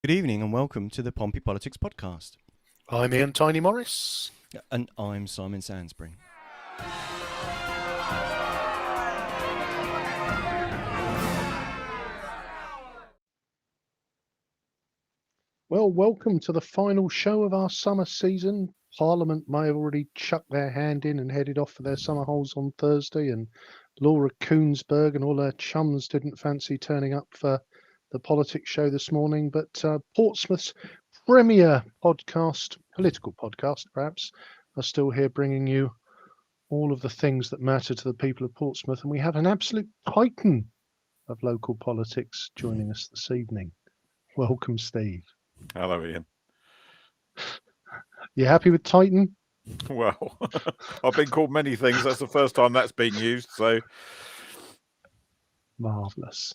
Good evening and welcome to the Pompey Politics Podcast. I'm Ian Tiny Morris. And I'm Simon Sansbury. Well, welcome to the final show of our summer season. Parliament may have already chucked their hand in and headed off for their summer holes on Thursday, and Laura Koonsberg and all her chums didn't fancy turning up for the politics show this morning. But Portsmouth's premier podcast, political podcast perhaps, are still here bringing you all of the things that matter to the people of Portsmouth. And we have an absolute titan of local politics joining us this evening. Welcome, Steve. Hello, Ian. You happy with Titan? Well, I've been called many things. That's the first time that's been used. So marvelous.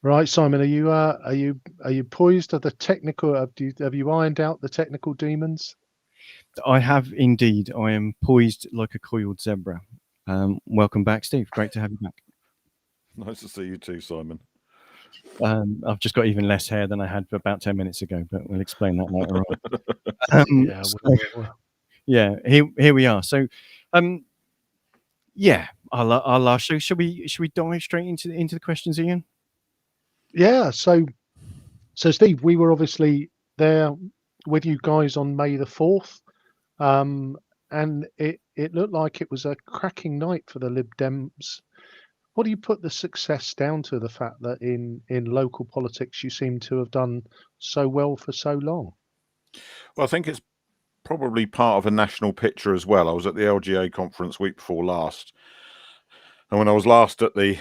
Right, Simon, are you poised? Are the technical? Have you ironed out the technical demons? I have indeed. I am poised like a coiled zebra. Welcome back, Steve. Great to have you back. Nice to see you too, Simon. I've just got even less hair than I had about 10 minutes ago, but we'll explain that later on. Here we are. So, our last show. Should we dive straight into the questions, Ian? Yeah. So Steve, we were obviously there with you guys on May the 4th, and it looked like it was a cracking night for the Lib Dems. What do you put the success down to, the fact that in local politics you seem to have done so well for so long? Well, I think it's probably part of a national picture as well. I was at the LGA conference week before last. And when I was last at the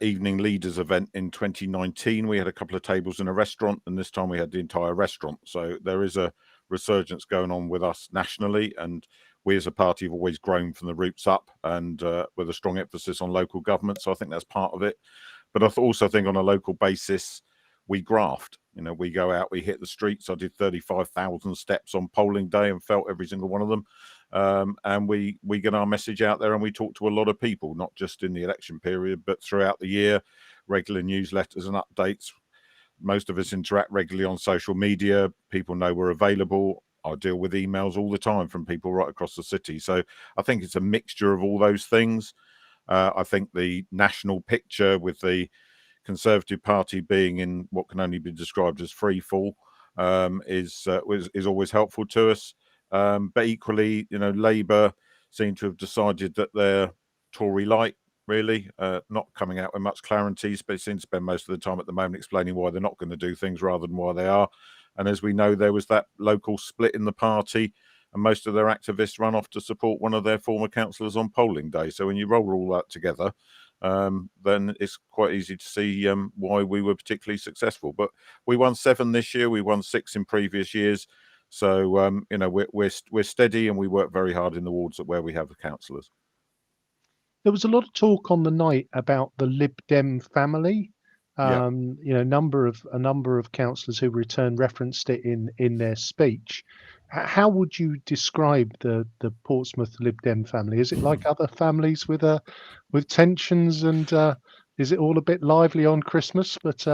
Evening Leaders event in 2019, we had a couple of tables in a restaurant, and this time we had the entire restaurant. So there is a resurgence going on with us nationally, and we as a party have always grown from the roots up, and with a strong emphasis on local government. So I think that's part of it. But I also think on a local basis, we graft. You know, we go out, we hit the streets. I did 35,000 steps on polling day and felt every single one of them. And we get our message out there, and we talk to a lot of people, not just in the election period, but throughout the year, regular newsletters and updates. Most of us interact regularly on social media. People know we're available. I deal with emails all the time from people right across the city. So I think it's a mixture of all those things. I think the national picture with the Conservative Party being in what can only be described as free fall is always helpful to us. But equally, you know, Labour seem to have decided that they're Tory light, really, not coming out with much clarities, but seem to spend most of the time at the moment explaining why they're not going to do things rather than why they are. And as we know, there was that local split in the party, and most of their activists run off to support one of their former councillors on polling day. So when you roll all that together, then it's quite easy to see why we were particularly successful. But we won 7 this year. We won 6 in previous years. So, you know, we're steady, and we work very hard in the wards where we have the councillors. There was a lot of talk on the night about the Lib Dem family. Yeah. You know, a number of councillors who returned referenced it in their speech. How would you describe the Portsmouth Lib Dem family? Is it like other families with tensions, and is it all a bit lively on Christmas? But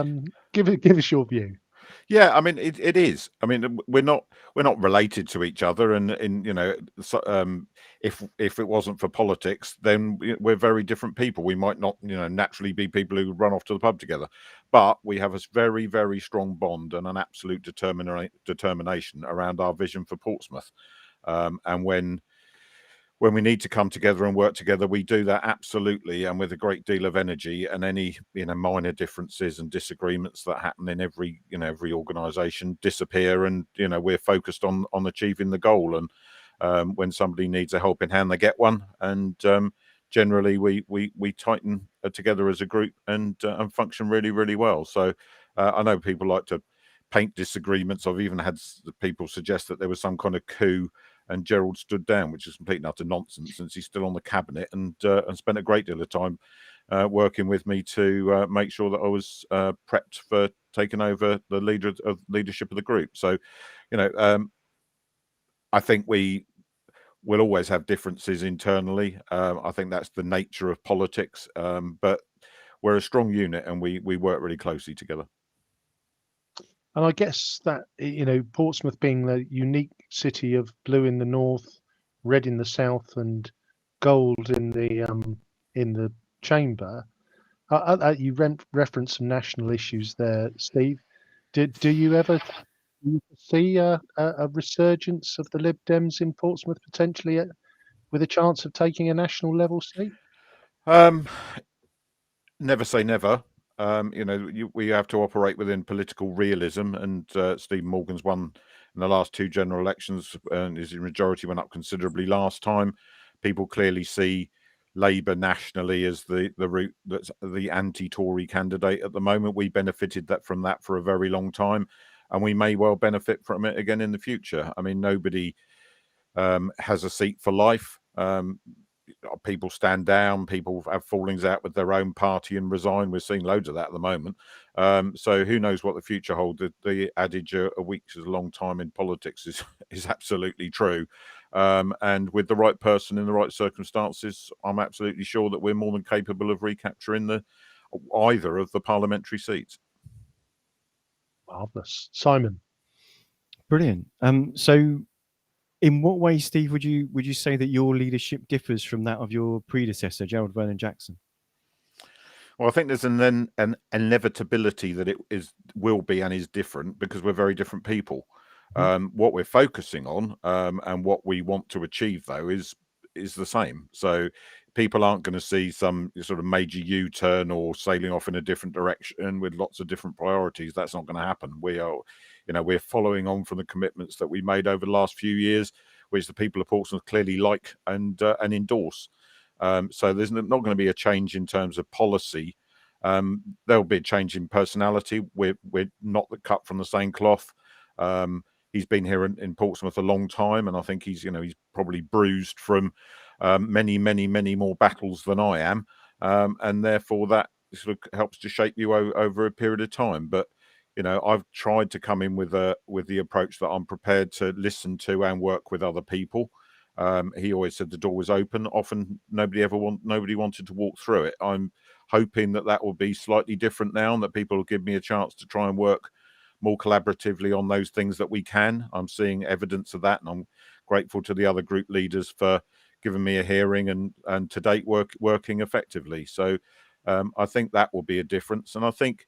give us your view. Yeah, I mean it is. I mean we're not related to each other, and you know, if it wasn't for politics, then we're very different people. We might not, you know, naturally be people who run off to the pub together, but we have a very, very strong bond and an absolute determination around our vision for Portsmouth. And when we need to come together and work together, we do that absolutely, and with a great deal of energy. And any, you know, minor differences and disagreements that happen in every organisation disappear, and you know, we're focused on achieving the goal. And when somebody needs a helping hand, they get one. And generally, we tighten together as a group and function really, really well. So I know people like to paint disagreements. I've even had people suggest that there was some kind of coup and Gerald stood down, which is complete and utter nonsense, since he's still on the cabinet and spent a great deal of time working with me to make sure that I was prepped for taking over the leadership of the group. So, you know, I think we will always have differences internally. I think that's the nature of politics, but we're a strong unit, and we work really closely together. And I guess that, Portsmouth being the unique city of blue in the north, red in the south, and gold in the chamber. You referenced some national issues there, Steve. Do you ever see a resurgence of the Lib Dems in Portsmouth potentially with a chance of taking a national level seat? Never say never. We have to operate within political realism, and Stephen Morgan's won in the last two general elections, and his majority went up considerably last time. People clearly see Labour nationally as the route that's the anti-Tory candidate at the moment. We benefited from that for a very long time, and we may well benefit from it again in the future. I mean, nobody has a seat for life. People stand down, people have fallings out with their own party and resign. We're seeing loads of that at the moment. So who knows what the future holds. The adage, a week's is a long time in politics is absolutely true. And with the right person in the right circumstances, I'm absolutely sure that we're more than capable of recapturing either of the parliamentary seats. Marvellous. Simon. Brilliant. So in what way, Steve, would you say that your leadership differs from that of your predecessor, Gerald Vernon-Jackson? Well, I think there's an inevitability that it will be and is different because we're very different people. What we're focusing on and what we want to achieve, though, is the same. So people aren't going to see some sort of major U-turn or sailing off in a different direction with lots of different priorities. That's not going to happen. We're following on from the commitments that we made over the last few years, which the people of Portsmouth clearly like and endorse. So there's not going to be a change in terms of policy. There'll be a change in personality. We're not cut from the same cloth. He's been here in Portsmouth a long time, and I think he's probably bruised from many more battles than I am, and therefore that sort of helps to shape you over a period of time. But I've tried to come in with the approach that I'm prepared to listen to and work with other people. He always said the door was open. Often nobody wanted to walk through it. I'm hoping that will be slightly different now, and that people will give me a chance to try and work more collaboratively on those things that we can. I'm seeing evidence of that, and I'm grateful to the other group leaders for giving me a hearing and to date working effectively. So I think that will be a difference. And I think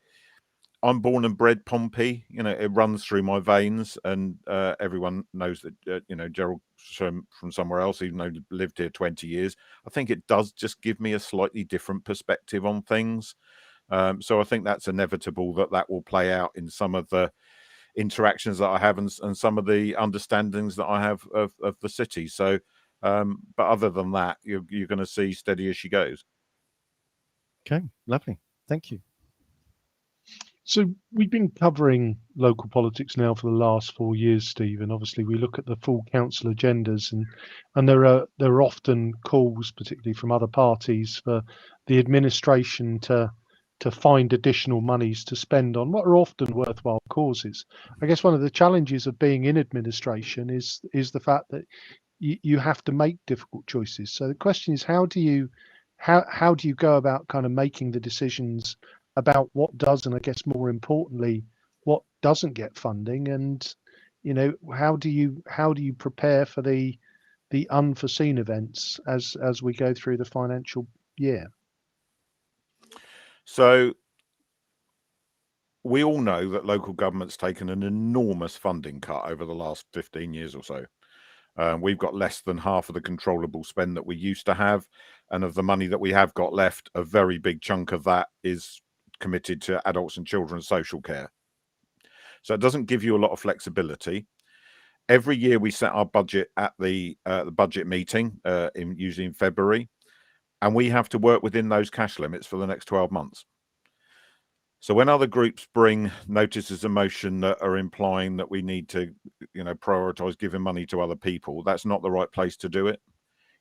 I'm born and bred Pompey. It runs through my veins, and everyone knows that Gerald from somewhere else, even though he lived here 20 years. I think it does just give me a slightly different perspective on things. So I think that's inevitable that will play out in some of the interactions that I have and some of the understandings that I have of the city. So, but other than that, you're going to see steady as she goes. Okay, lovely. Thank you. So we've been covering local politics now for the last 4 years, Steve, and obviously we look at the full council agendas, and there are often calls, particularly from other parties, for the administration to find additional monies to spend on what are often worthwhile causes. I guess one of the challenges of being in administration is the fact that you have to make difficult choices. So the question is, how do you go about kind of making the decisions about what does, and I guess more importantly, what doesn't get funding, and how do you prepare for the unforeseen events as we go through the financial year? So we all know that local government's taken an enormous funding cut over the last 15 years or so. We've got less than half of the controllable spend that we used to have, and of the money that we have got left, a very big chunk of that is committed to adults and children's social care. So it doesn't give you a lot of flexibility. Every year we set our budget at the budget meeting, usually in February, and we have to work within those cash limits for the next 12 months. So when other groups bring notices of motion that are implying that we need to, prioritise giving money to other people, that's not the right place to do it.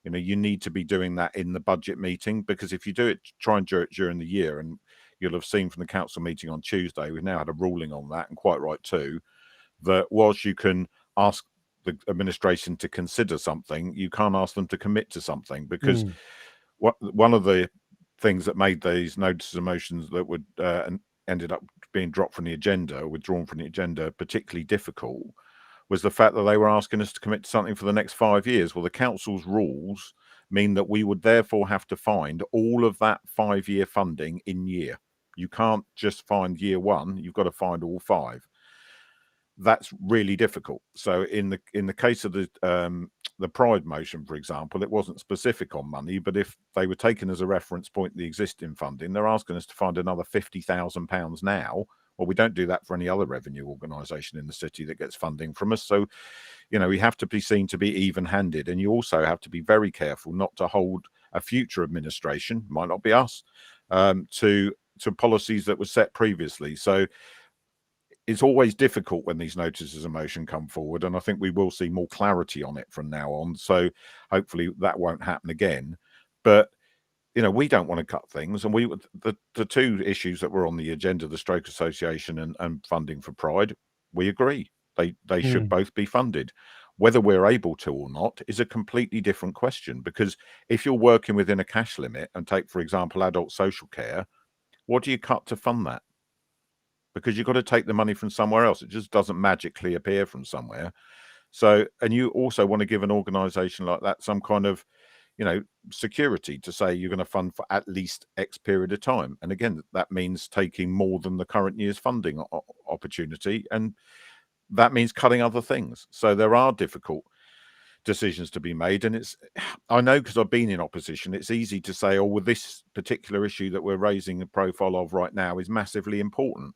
You need to be doing that in the budget meeting, because if you try and do it during the year, and you'll have seen from the council meeting on Tuesday, we've now had a ruling on that, and quite right too, that whilst you can ask the administration to consider something, you can't ask them to commit to something, because one of the things that made these notices of motions that would ended up being dropped from the agenda, or withdrawn from the agenda, particularly difficult, was the fact that they were asking us to commit to something for the next 5 years. Well, the council's rules mean that we would therefore have to find all of that 5-year funding in year. You can't just find year one, you've got to find all 5. That's really difficult. So in the case of the Pride motion, for example, it wasn't specific on money, but if they were taken as a reference point the existing funding, they're asking us to find another £50,000 now. Well, we don't do that for any other revenue organisation in the city that gets funding from us. So, you know, we have to be seen to be even-handed, and you also have to be very careful not to hold a future administration, might not be us, to policies that were set previously. So it's always difficult when these notices of motion come forward, and I think we will see more clarity on it from now on. So hopefully that won't happen again. But you know, we don't want to cut things, and the 2 issues that were on the agenda, the Stroke Association and funding for Pride, we agree they should both be funded. Whether we're able to or not is a completely different question, because if you're working within a cash limit, and take for example adult social care, what do you cut to fund that? Because you've got to take the money from somewhere else. It just doesn't magically appear from somewhere. So, and you also want to give an organisation like that some kind of, you know, security to say you're going to fund for at least X period of time. And again, that means taking more than the current year's funding opportunity, and that means cutting other things. So there are difficult decisions to be made, and I know, because I've been in opposition, it's easy to say, oh well, this particular issue that we're raising the profile of right now is massively important.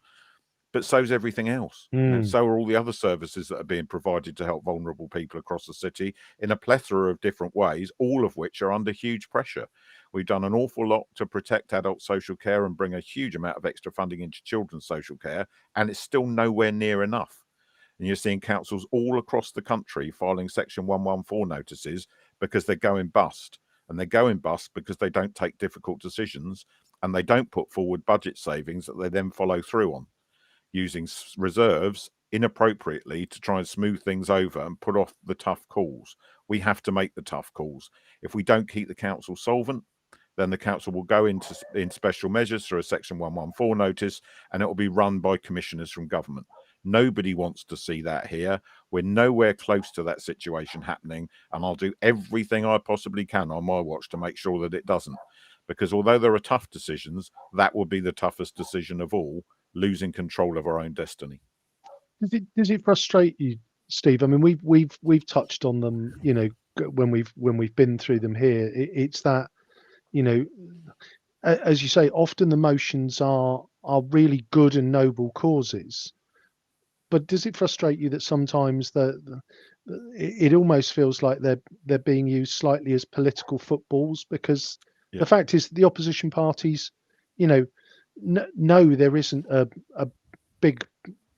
But so's everything else. And so are all the other services that are being provided to help vulnerable people across the city in a plethora of different ways, all of which are under huge pressure. We've done an awful lot to protect adult social care and bring a huge amount of extra funding into children's social care, and it's still nowhere near enough. And you're seeing councils all across the country filing Section 114 notices because they're going bust. And they're going bust because they don't take difficult decisions, and they don't put forward budget savings that they then follow through on, using reserves inappropriately to try and smooth things over and put off the tough calls. We have to make the tough calls. If we don't keep the council solvent, then the council will go in special measures through a Section 114 notice, and it will be run by commissioners from government. Nobody wants to see that here. We're nowhere close to that situation happening, and I'll do everything I possibly can on my watch to make sure that it doesn't. Because although there are tough decisions, that will be the toughest decision of all, losing control of our own destiny. Does it frustrate you, Steve? I mean, we've touched on them, you know, when we've been through them here. It's that, you know, as you say, often the motions are really good and noble causes. But does it frustrate you that sometimes it almost feels like they're being used slightly as political footballs? Because the fact is, the opposition parties, you know, no, there isn't a big,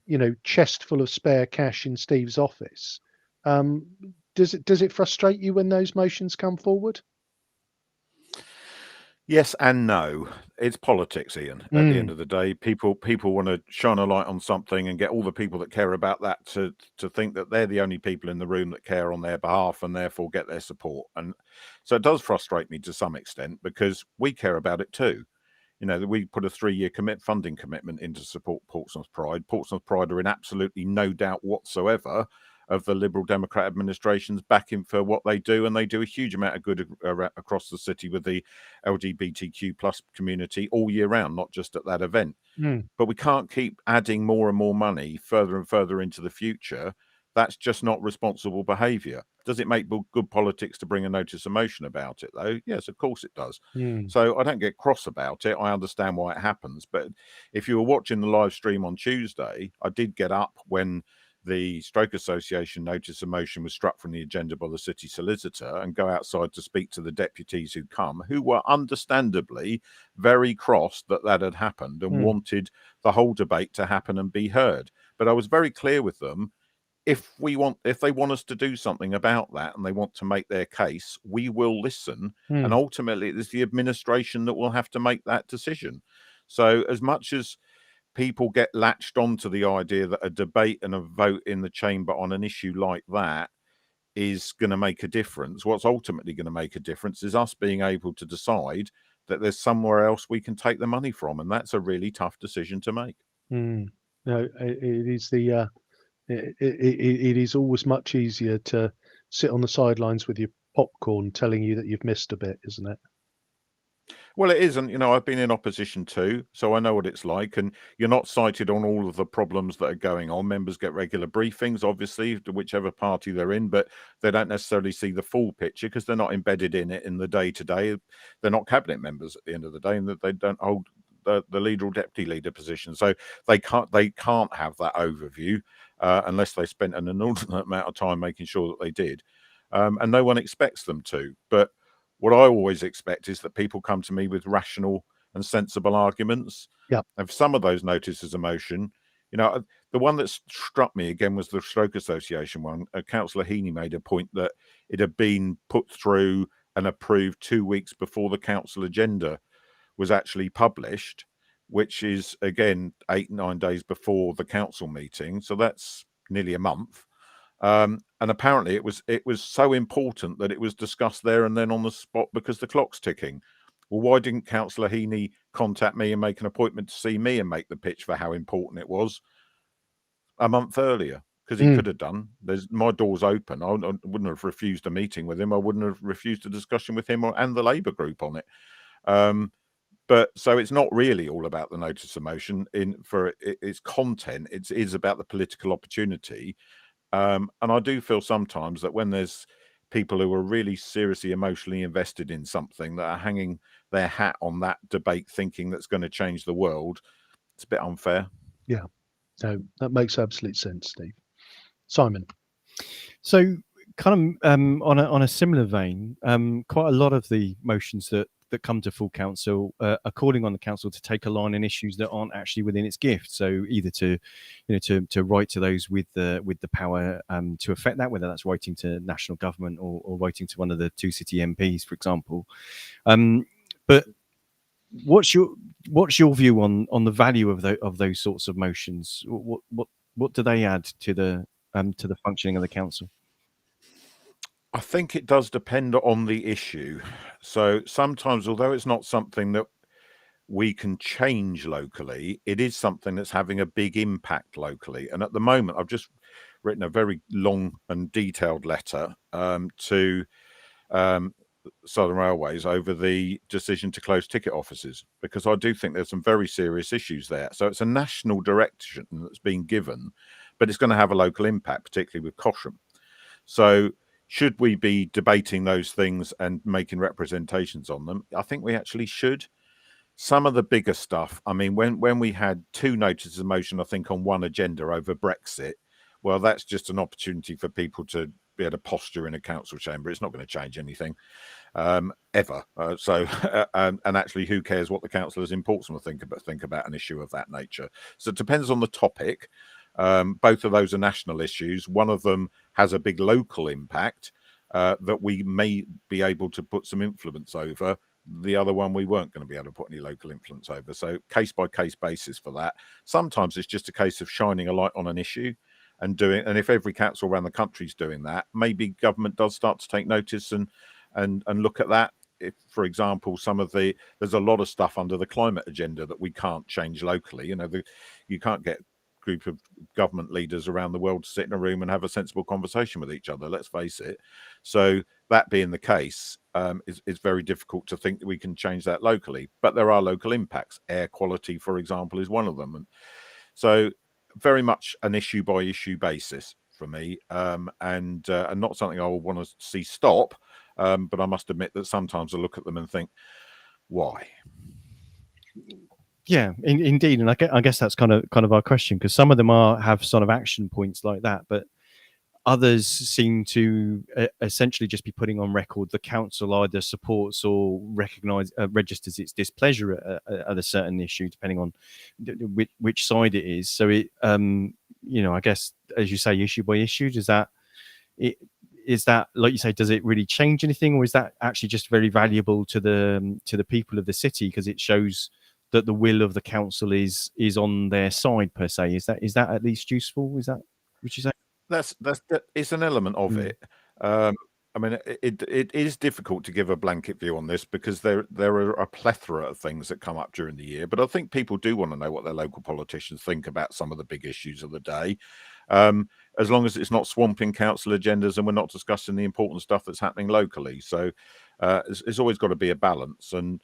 you know, chest full of spare cash in Steve's office. Does it frustrate you when those motions come forward? Yes and no. It's politics, Ian. At the end of the day, people want to shine a light on something and get all the people that care about that to think that they're the only people in the room that care on their behalf, and therefore get their support. And so it does frustrate me to some extent, because we care about it too. You know, we put a 3-year funding commitment in to support Portsmouth Pride. Portsmouth Pride are in absolutely no doubt whatsoever of the Liberal Democrat administration's backing for what they do, and they do a huge amount of good across the city with the LGBTQ plus community all year round, not just at that event. But we can't keep adding more and more money further and further into the future. That's just not responsible behaviour. Does it make good politics to bring a notice of motion about it, though? Yes, of course it does. So I don't get cross about it. I understand why it happens. But if you were watching the live stream on Tuesday, I did get up when the Stroke Association notice of motion was struck from the agenda by the city solicitor, and go outside to speak to the deputies who come, who were understandably very cross that had happened and wanted the whole debate to happen and be heard. But I was very clear with them. If they want us to do something about that and they want to make their case, we will listen. And ultimately, it is the administration that will have to make that decision. So as much as people get latched onto the idea that a debate and a vote in the chamber on an issue like that is going to make a difference, what's ultimately going to make a difference is us being able to decide that there's somewhere else we can take the money from. And that's a really tough decision to make. No, it is the it is always much easier to sit on the sidelines with your popcorn telling you that you've missed a bit, isn't it? Well, it isn't. I've been in opposition too, so I know what it's like. And you're not cited on all of the problems that are going on. Members get regular briefings, obviously, to whichever party they're in, but they don't necessarily see the full picture because they're not embedded in it in the day to day. They're not cabinet members at the end of the day, and that they don't hold the leader or deputy leader position, so they can't have that overview unless they spent an inordinate amount of time making sure that they did, and no one expects them to. But what I always expect is that people come to me with rational and sensible arguments. Yep. And for some of those notices of motion, the one that struck me again was the Stroke Association one. Councillor Heaney made a point that it had been put through and approved 2 weeks before the council agenda was actually published, which is again 8-9 days before the council meeting. So that's nearly a month. And apparently it was so important that it was discussed there and then on the spot because the clock's ticking. Well, why didn't Councillor Heaney contact me and make an appointment to see me and make the pitch for how important it was a month earlier? Because he could have done. My door's open. I wouldn't have refused a meeting with him. I wouldn't have refused a discussion with him and the Labour group on it. But so it's not really all about the notice of motion for its content. It is about the political opportunity. And I do feel sometimes that when there's people who are really seriously emotionally invested in something that are hanging their hat on that debate thinking that's going to change the world, it's a bit unfair. Yeah, so that makes absolute sense, Steve. Simon. So kind of on a similar vein, quite a lot of the motions that come to full council are calling on the council to take a line in issues that aren't actually within its gift. So either to write to those with the power to affect that, whether that's writing to national government or writing to one of the 2 city MPs, for example. But what's your view on the value of those sorts of motions? What do they add to the functioning of the council? I think it does depend on the issue. So sometimes, although it's not something that we can change locally, it is something that's having a big impact locally. And at the moment, I've just written a very long and detailed letter to Southern Railways over the decision to close ticket offices, because I do think there's some very serious issues there. So it's a national direction that's been given, but it's going to have a local impact, particularly with Cosham. So should we be debating those things and making representations on them? I think we actually should. Some of the bigger stuff, I mean, when we had 2 notices of motion, I think, on one agenda over Brexit, well, that's just an opportunity for people to be able to posture in a council chamber. It's not going to change anything ever. And actually, who cares what the councillors in Portsmouth think about an issue of that nature? So it depends on the topic. Both of those are national issues. One of them has a big local impact that we may be able to put some influence over. The other one we weren't going to be able to put any local influence over. So case by case basis for that. Sometimes it's just a case of shining a light on an issue and if every council around the country is doing that, maybe government does start to take notice and look at that. If, for example, there's a lot of stuff under the climate agenda that we can't change locally. You can't get group of government leaders around the world to sit in a room and have a sensible conversation with each other, let's face it. So that being the case, it's very difficult to think that we can change that locally, but there are local impacts. Air quality, for example, is one of them. And so very much an issue by issue basis for me, and not something I would want to see stop, but I must admit that sometimes I look at them and think, why? Yeah, indeed, and I guess that's kind of our question, because some of them have sort of action points like that, but others seem to essentially just be putting on record the council either supports or registers its displeasure at a certain issue, depending on which side it is. So it, I guess, as you say, issue by issue, is that like you say, does it really change anything, or is that actually just very valuable to the people of the city because it shows that the will of the council is on their side per se? Is that at least useful? Is that, would you say? That's it's an element of it. I mean, it is difficult to give a blanket view on this because there are a plethora of things that come up during the year. But I think people do want to know what their local politicians think about some of the big issues of the day, as long as it's not swamping council agendas and we're not discussing the important stuff that's happening locally. So it's always got to be a balance. And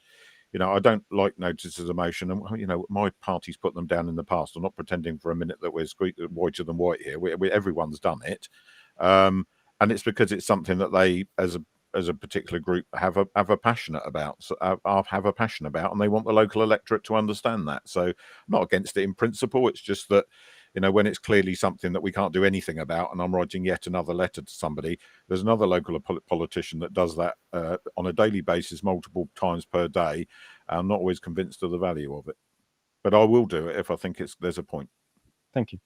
I don't like notices of motion, and my party's put them down in the past. I'm not pretending for a minute that we're whiter than white here. Everyone's done it. And it's because it's something that they, as a particular group, have a passion about, and they want the local electorate to understand that. So I'm not against it in principle. It's just that, when it's clearly something that we can't do anything about, and I'm writing yet another letter to somebody, there's another local politician that does that on a daily basis, multiple times per day. I'm not always convinced of the value of it, but I will do it if I think there's a point. Thank you.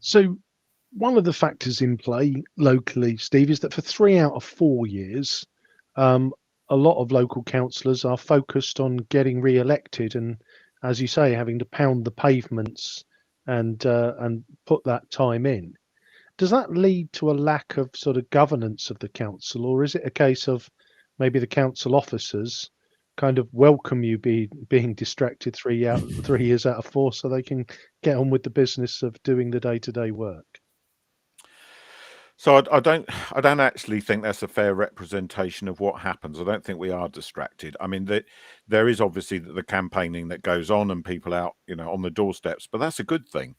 So one of the factors in play locally, Steve, is that for 3 out of 4 years, a lot of local councillors are focused on getting re-elected, and as you say, having to pound the pavements and put that time in. Does that lead to a lack of sort of governance of the council, or is it a case of maybe the council officers kind of welcome you being distracted 3 years out of 4 so they can get on with the business of doing the day-to-day work? So I don't actually think that's a fair representation of what happens. I don't think we are distracted. I mean, there is obviously the campaigning that goes on and people out, on the doorsteps, but that's a good thing.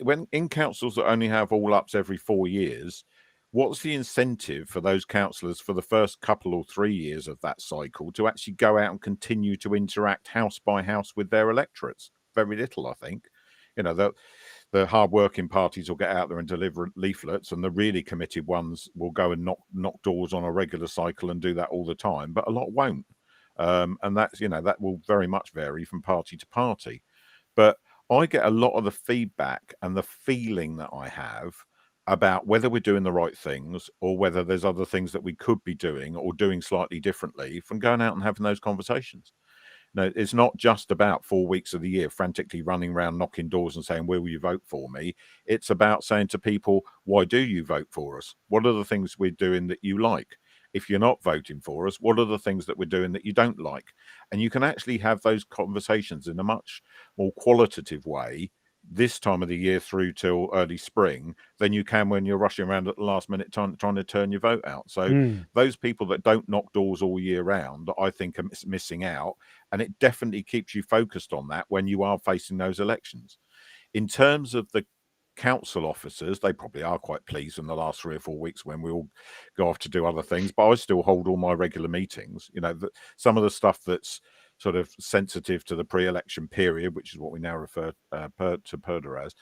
When in councils that only have all ups every 4 years, what's the incentive for those councillors for the first couple or 3 years of that cycle to actually go out and continue to interact house by house with their electorates? Very little, I think. The hard-working parties will get out there and deliver leaflets, and the really committed ones will go and knock doors on a regular cycle and do that all the time, but a lot won't. And that's, that will very much vary from party to party. But I get a lot of the feedback and the feeling that I have about whether we're doing the right things or whether there's other things that we could be doing or doing slightly differently from going out and having those conversations. No, it's not just about 4 weeks of the year frantically running around knocking doors and saying, will you vote for me? It's about saying to people, why do you vote for us? What are the things we're doing that you like? If you're not voting for us, what are the things that we're doing that you don't like? And you can actually have those conversations in a much more qualitative way this time of the year through till early spring than you can when you're rushing around at the last minute trying to turn your vote out. So those people that don't knock doors all year round, I think, are missing out. And it definitely keeps you focused on that when you are facing those elections. In terms of the council officers, they probably are quite pleased in the last 3 or 4 weeks when we all go off to do other things, but I still hold all my regular meetings. Some of the stuff that's sort of sensitive to the pre-election period, which is what we now refer to PERDA as,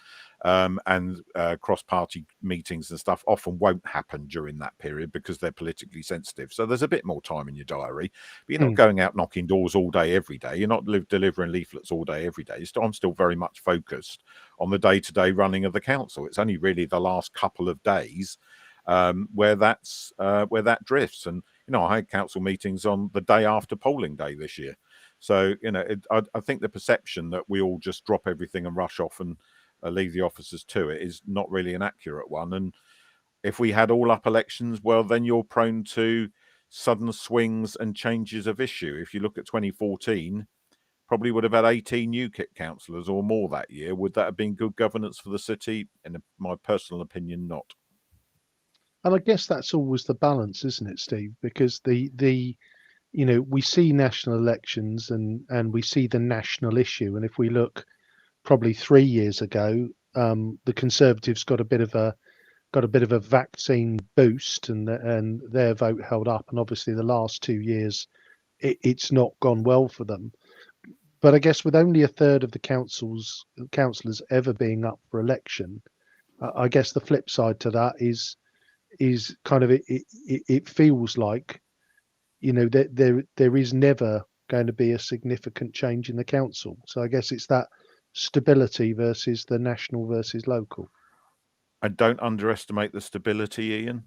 and cross-party meetings and stuff often won't happen during that period because they're politically sensitive. So there's a bit more time in your diary, but you're not going out knocking doors all day, every day. You're not delivering leaflets all day, every day. I'm still very much focused on the day-to-day running of the council. It's only really the last couple of days where that drifts. And, I had council meetings on the day after polling day this year. So, I think the perception that we all just drop everything and rush off and leave the officers to it is not really an accurate one. And if we had all up elections, well, then you're prone to sudden swings and changes of issue. If you look at 2014, probably would have had 18 UKIP councillors or more that year. Would that have been good governance for the city? In my personal opinion, not. And I guess that's always the balance, isn't it, Steve? Because we see national elections and we see the national issue. And if we look probably 3 years ago, the Conservatives got a bit of a vaccine boost and their vote held up. And obviously the last 2 years, it's not gone well for them. But I guess with only a third of the councillors ever being up for election, I guess the flip side to that is kind of it feels like that there is never going to be a significant change in the council. So I guess it's that stability versus the national versus local. I don't underestimate the stability, Ian.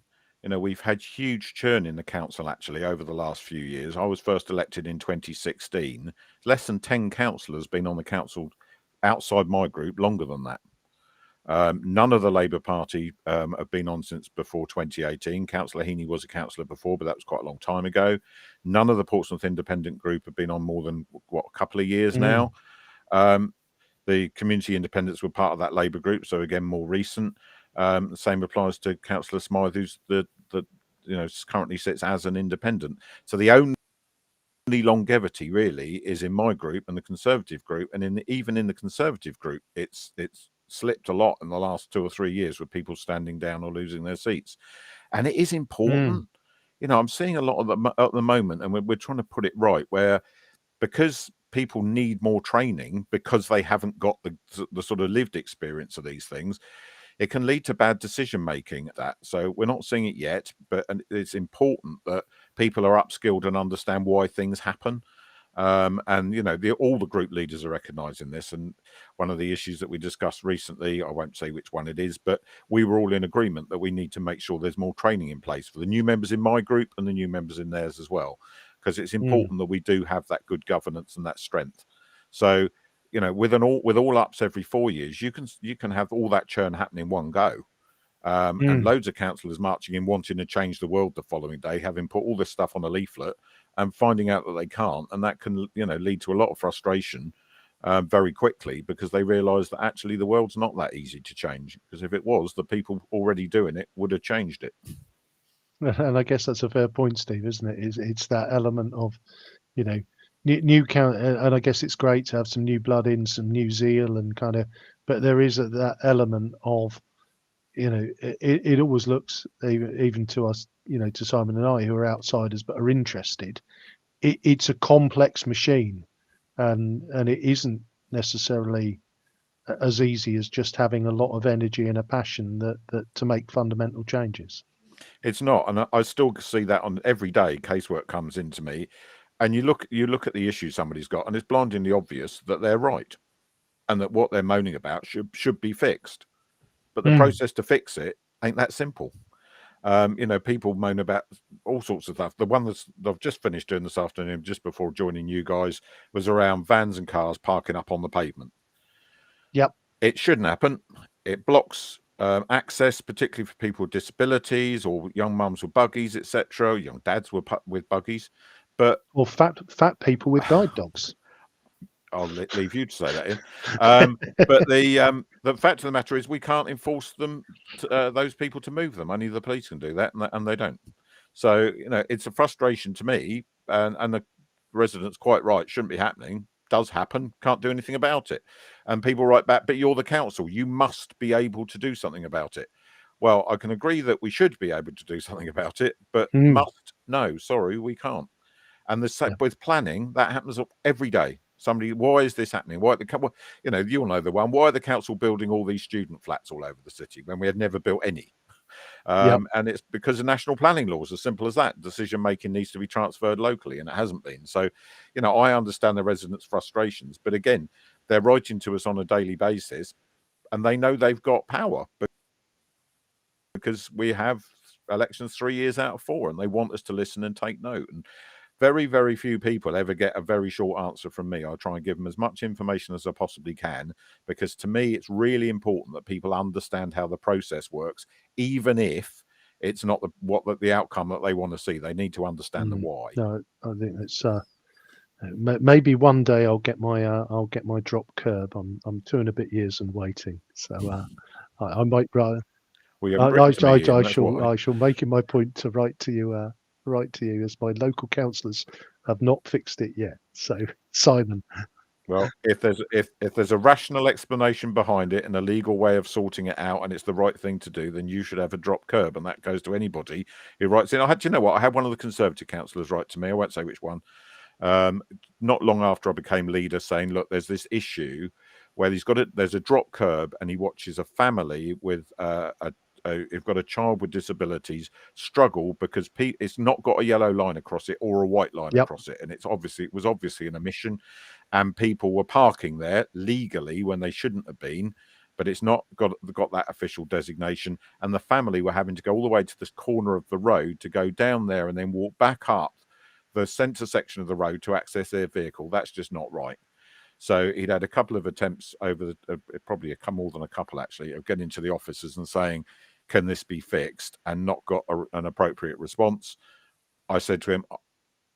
We've had huge churn in the council actually over the last few years. I was first elected in 2016. Less than 10 councillors been on the council outside my group longer than that. None of the Labour Party have been on since before 2018. Councillor Heaney was a councillor before, but that was quite a long time ago. None of the Portsmouth Independent Group have been on more than, what, a couple of years now. The Community Independents were part of that Labour group, so again, more recent. The same applies to Councillor Smythe, who's currently sits as an independent. So the only longevity really is in my group and the Conservative group, and even in the Conservative group, it's slipped a lot in the last 2 or 3 years with people standing down or losing their seats. And it is important. I'm seeing a lot of them at the moment, and we're trying to put it right, where because people need more training because they haven't got the sort of lived experience of these things, it can lead to bad decision making. So we're not seeing it yet, but it's important that people are upskilled and understand why things happen. And all the group leaders are recognizing this. And one of the issues that we discussed recently, I won't say which one it is, but we were all in agreement that we need to make sure there's more training in place for the new members in my group and the new members in theirs as well, because it's important that we do have that good governance and that strength. So with all ups every 4 years, you can have all that churn happen in one go. And loads of councillors marching in wanting to change the world the following day, having put all this stuff on a leaflet and finding out that they can't, and that can lead to a lot of frustration very quickly, because they realise that actually the world's not that easy to change, because if it was, the people already doing it would have changed it. And I guess that's a fair point, Steve, isn't it? It's that element of new count, and I guess it's great to have some new blood in, some new zeal, and but there is that element of it always looks, even to us, to Simon and I, who are outsiders but are interested, it's a complex machine, and it isn't necessarily as easy as just having a lot of energy and a passion that to make fundamental changes. It's not, and I still see that on every day. Casework comes into me, and you look at the issue somebody's got, and it's blindingly obvious that they're right, and that what they're moaning about should be fixed. But the process to fix it ain't that simple. People moan about all sorts of stuff. The one that I've just finished doing this afternoon, just before joining you guys, was around vans and cars parking up on the pavement. Yep. It shouldn't happen. It blocks access, particularly for people with disabilities or young mums with buggies, etc., young dads with buggies, or fat people with guide dogs. I'll leave you to say that in. But the fact of the matter is, we can't enforce those people to move them. Only the police can do that, and they don't. So it's a frustration to me, and the residents quite right, shouldn't be happening. Does happen, can't do anything about it. And people write back, but you're the council, you must be able to do something about it. Well, I can agree that we should be able to do something about it, but must, no, sorry, we can't. And with planning, that happens every day. Why is this happening? Why you'll know the one. Why are the council building all these student flats all over the city when we had never built any? And it's because of national planning laws, as simple as that. Decision making needs to be transferred locally, and it hasn't been. So, I understand the residents' frustrations, but again, they're writing to us on a daily basis, and they know they've got power because we have elections 3 years out of 4, and they want us to listen and take note. And very, very few people ever get a very short answer from me. I try and give them as much information as I possibly can, because to me, it's really important that people understand how the process works, even if it's not the outcome that they want to see. They need to understand the why. No, I think that's maybe one day I'll get my drop curb. I'm 2 and a bit years and waiting, so I might rather. I shall make it my point to write to you. As my local councillors have not fixed it yet. So, Simon. Well, if there's a rational explanation behind it and a legal way of sorting it out, and it's the right thing to do, then you should have a drop curb, and that goes to anybody who writes in. I had one of the Conservative councillors write to me. I won't say which one. Not long after I became leader, saying, "Look, there's this issue where there's a drop curb, and he watches a family with you've got a child with disabilities struggle because it's not got a yellow line across it or a white line across it, and it was obviously an omission, and people were parking there legally when they shouldn't have been, but it's not got that official designation, and the family were having to go all the way to this corner of the road to go down there and then walk back up the centre section of the road to access their vehicle. That's just not right. So he'd had a couple of attempts over probably more than a couple actually, of getting to the officers and saying, can this be fixed, and not got an appropriate response. I said to him,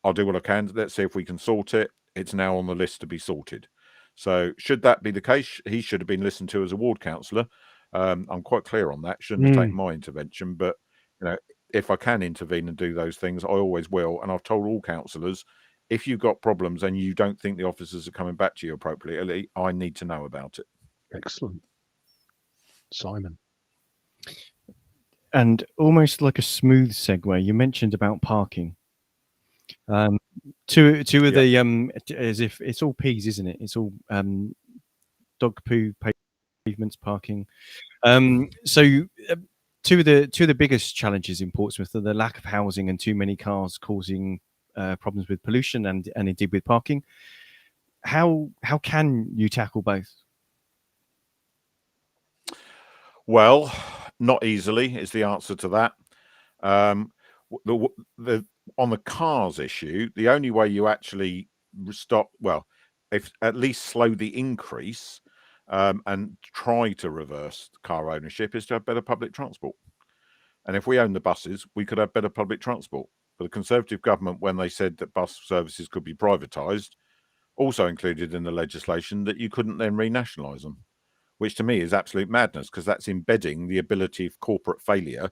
I'll do what I can. Let's see if we can sort it. It's now on the list to be sorted. So should that be the case, he should have been listened to as a ward councillor. I'm quite clear on that. Shouldn't have taken my intervention, but if I can intervene and do those things, I always will. And I've told all councillors, if you've got problems and you don't think the officers are coming back to you appropriately, I need to know about it. Excellent. Simon. And almost like a smooth segue, you mentioned about parking. Two of the as if it's all P's, isn't it? It's all dog poo, pavements, parking. So two of the biggest challenges in Portsmouth are the lack of housing and too many cars causing problems with pollution and indeed with parking. How can you tackle both? Well, not easily is the answer to that. On the cars issue, the only way you actually stop, well, if at least slow the increase and try to reverse car ownership, is to have better public transport. And if we own the buses, we could have better public transport. But the Conservative government, when they said that bus services could be privatised, also included in the legislation that you couldn't then renationalise them, which to me is absolute madness, because that's embedding the ability of corporate failure.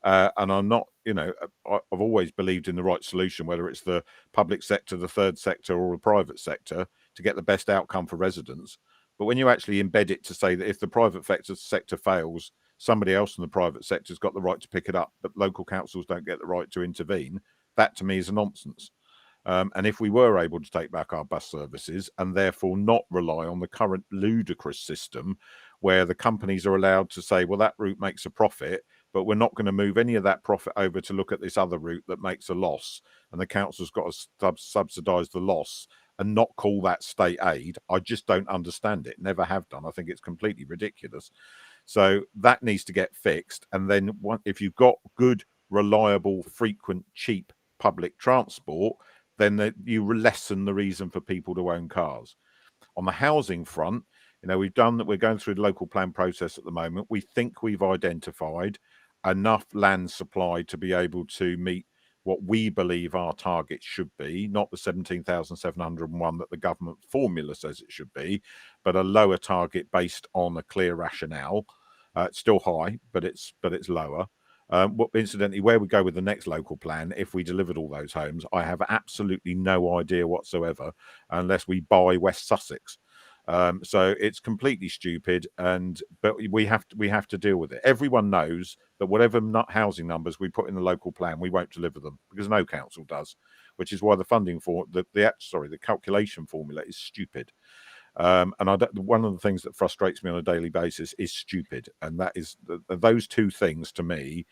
And I'm not, I've always believed in the right solution, whether it's the public sector, the third sector, or the private sector, to get the best outcome for residents. But when you actually embed it to say that if the private sector fails, somebody else in the private sector has got the right to pick it up, but local councils don't get the right to intervene, that to me is a nonsense. And if we were able to take back our bus services and therefore not rely on the current ludicrous system where the companies are allowed to say, well, that route makes a profit, but we're not going to move any of that profit over to look at this other route that makes a loss, and the council's got to subsidise the loss and not call that state aid, I just don't understand it. Never have done. I think it's completely ridiculous. So that needs to get fixed. And then if you've got good, reliable, frequent, cheap public transport, then you lessen the reason for people to own cars. On the housing front, we're going through the local plan process at the moment. We think we've identified enough land supply to be able to meet what we believe our target should be, not the 17,701 that the government formula says it should be, but a lower target based on a clear rationale. It's still high, but it's lower. Incidentally, where we go with the next local plan, if we delivered all those homes, I have absolutely no idea whatsoever, unless we buy West Sussex. So it's completely stupid, but we have to deal with it. Everyone knows that whatever housing numbers we put in the local plan, we won't deliver them, because no council does, which is why the funding for the calculation formula is stupid. And one of the things that frustrates me on a daily basis is stupid, and that is those two things to me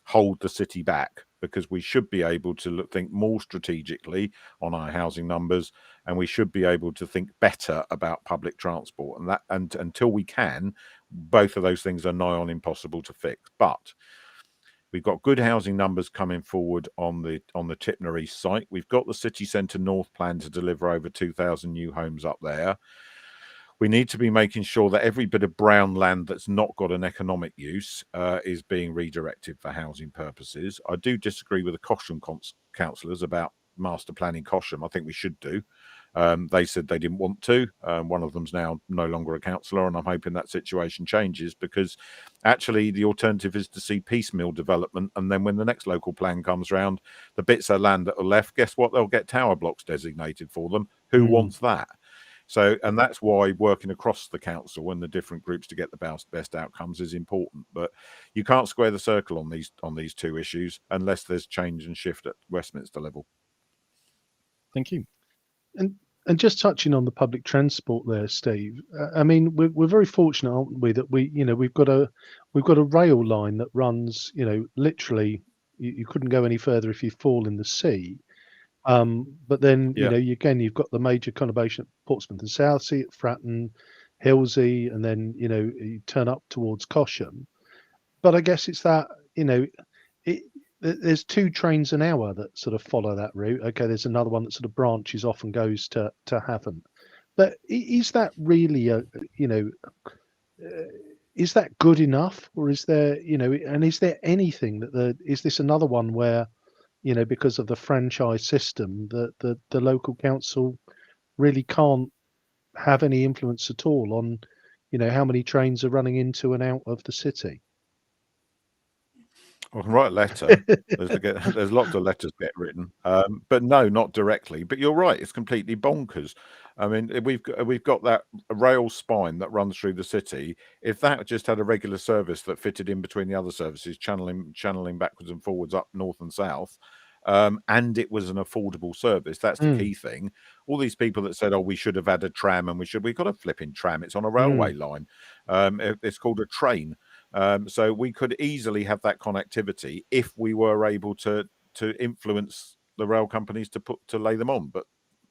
hold the city back, because we should be able to think more strategically on our housing numbers, and we should be able to think better about public transport. And until we can, both of those things are nigh on impossible to fix. But we've got good housing numbers coming forward on the Tipner East site. We've got the city centre north plan to deliver over 2,000 new homes up there. We need to be making sure that every bit of brown land that's not got an economic use is being redirected for housing purposes. I do disagree with the Cosham councillors about master planning Cosham. I think we should do. They said they didn't want to. One of them's now no longer a councillor, and I'm hoping that situation changes, because actually the alternative is to see piecemeal development, and then when the next local plan comes round, the bits of land that are left, guess what? They'll get tower blocks designated for them. Who wants that? So, and that's why working across the council and the different groups to get the best outcomes is important. But you can't square the circle on these two issues unless there's change and shift at Westminster level. Thank you. And just touching on the public transport there, Steve. I mean, we're very fortunate, aren't we, that we've got a rail line that runs, literally you couldn't go any further if you fall in the sea. But then, you've got the major conurbation at Portsmouth and Southsea, at Fratton, Hillsey, and then, you turn up towards Cosham. But I guess it's that, there's 2 trains an hour that sort of follow that route. Okay, there's another one that sort of branches off and goes to Havant. But is that really is that good enough, or is there, and is there anything that is this another one where, because of the franchise system, that the local council really can't have any influence at all on, how many trains are running into and out of the city? I can write a letter. There's lots of letters get written, but no, not directly. But you're right; it's completely bonkers. I mean, we've got that rail spine that runs through the city. If that just had a regular service that fitted in between the other services, channeling backwards and forwards up north and south, and it was an affordable service, that's the key thing. All these people that said, "Oh, we should have had a tram," and we've got a flipping tram. It's on a railway line. It's called a train. So we could easily have that connectivity if we were able to influence the rail companies to lay them on, but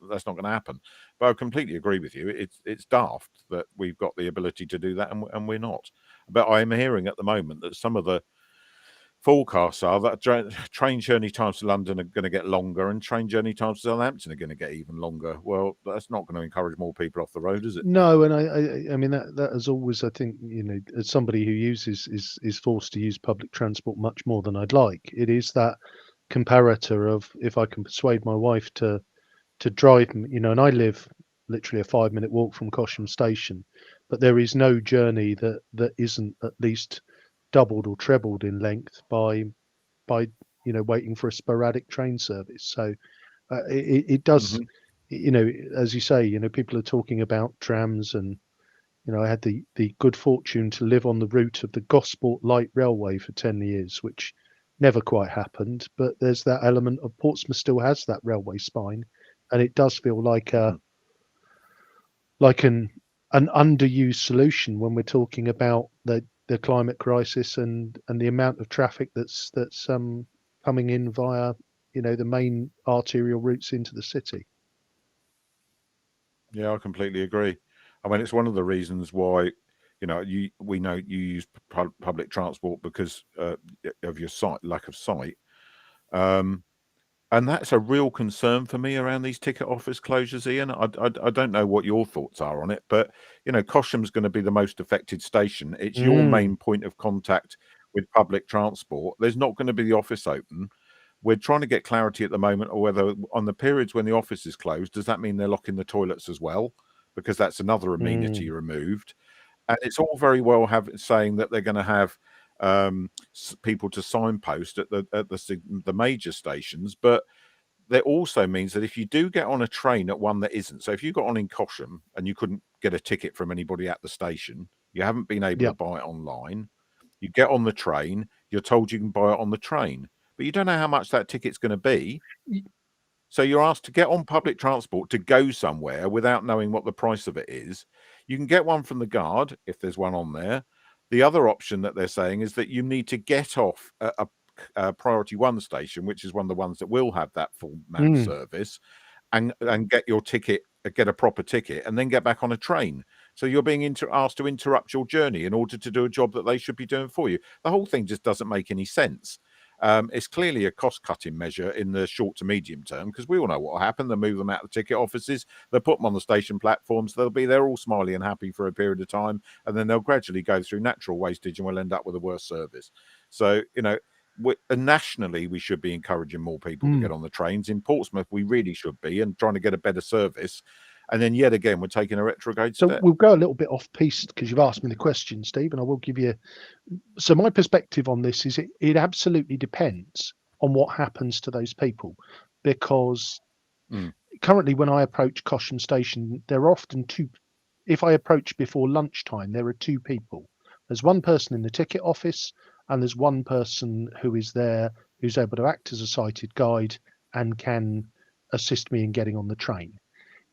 that's not going to happen. But I completely agree with you. It's daft that we've got the ability to do that and we're not. But I am hearing at the moment that some of the forecasts are that train journey times to London are going to get longer and train journey times to Southampton are going to get even longer. Well, that's not going to encourage more people off the road, is it? No, and I mean that has always, I think, as somebody who is forced to use public transport much more than I'd like, it is that comparator of, if I can persuade my wife to drive me, and I live literally a 5-minute walk from Cosham Station, but there is no journey that isn't at least doubled or trebled in length by waiting for a sporadic train service. So it does, as you say, people are talking about trams, and I had the good fortune to live on the route of the Gosport Light Railway for 10 years, which never quite happened. But there's that element of Portsmouth still has that railway spine, and it does feel like an underused solution when we're talking about the climate crisis and the amount of traffic that's coming in via the main arterial routes into the city. Yeah, I completely agree. I mean, it's one of the reasons why we know you use public transport because of your lack of sight. And that's a real concern for me around these ticket office closures, Ian. I don't know what your thoughts are on it, but Cosham's going to be the most affected station. It's your main point of contact with public transport. There's not going to be the office open. We're trying to get clarity at the moment, or whether on the periods when the office is closed, does that mean they're locking the toilets as well? Because that's another amenity removed. And it's all very well saying that they're going to have people to signpost at the major stations, but that also means that if you do get on a train at one that isn't, so if you got on in Cosham and you couldn't get a ticket from anybody at the station, you haven't been able to buy it online, you get on the train, you're told you can buy it on the train, but you don't know how much that ticket's going to be. So you're asked to get on public transport to go somewhere without knowing what the price of it is. You can get one from the guard if there's one on there. The other option that they're saying is that you need to get off at a priority 1 station, which is one of the ones that will have that full manned service, and get your ticket, get a proper ticket, and then get back on a train. So you're being asked to interrupt your journey in order to do a job that they should be doing for you. The whole thing just doesn't make any sense. It's clearly a cost-cutting measure in the short to medium term, because we all know what will happen. They'll move them out of the ticket offices, they'll put them on the station platforms, they're all smiley and happy for a period of time, and then they'll gradually go through natural wastage and we'll end up with a worse service. So, nationally, we should be encouraging more people to get on the trains. In Portsmouth, we really should be, and trying to get a better service. And then yet again, we're taking a retrograde step. So we'll go a little bit off piste because you've asked me the question, Steve, and I will give you. So my perspective on this is it absolutely depends on what happens to those people, because currently when I approach Cosham Station, there are often two. If I approach before lunchtime, there are 2 people. There's one person in the ticket office, and there's one person who is there who's able to act as a sighted guide and can assist me in getting on the train.